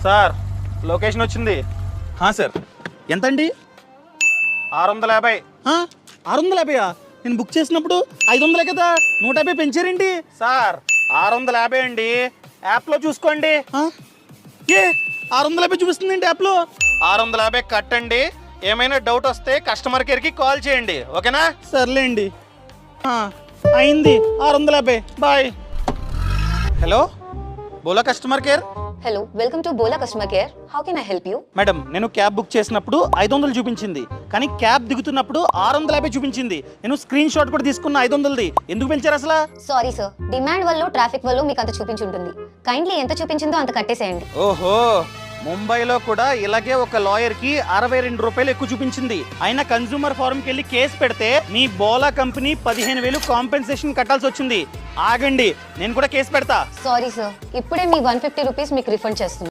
Sir location వచ్చింది. Sir ఎంతండి? 650. 650? నేను బుక్ చేసినప్పుడు 500 కదా, 150 పెంచారేంటి? సార్ 650 అండి, యాప్లో చూసుకోండి. ఏ 650 చూపిస్తుందండి యాప్లో? 650 కట్టండి, ఏమైనా డౌట్ వస్తే కస్టమర్ కేర్కి కాల్ చేయండి, ఓకేనా? సర్లేండి. అయింది 650. బాయ్. హలో, బోలా customer care. Hello, welcome to Bola Customer Care. How can I help you? Madam, నేను క్యాబ్ బుక్ చేసినప్పుడు 500 చూపించింది, కానీ క్యాబ్ దిగుతున్నప్పుడు 650 చూపించింది. నేను స్క్రీన్ షాట్ కూడా తీసుకున్న 500ది. ఎందుకు పెంచారు అసలు? Sorry sir, డిమాండ్ వల్ల ట్రాఫిక్ వల్ల మీకు అంత చూపించుంటుంది. కైండ్లీ ఎంత చూపించిందో అంత కట్టేసేయండి. ఓహో, ముంబైలో కూడా ఇలాగే ఒక లాయర్ కి 62 రూపాయలు ఎక్కువ చూపించింది. అయినా కన్స్యూమర్ ఫోరంకి వెళ్ళి కేసు పెడితే మీ బోలా కంపెనీ 15,000 కాంపెన్సేషన్ కట్టాల్సి వచ్చింది. ఆగండి, నేను కూడా కేసు పెడతా. సారీ సార్, ఇప్పుడే మీ 150 రూపీస్ మీకు రిఫండ్ చేస్తున్నాను.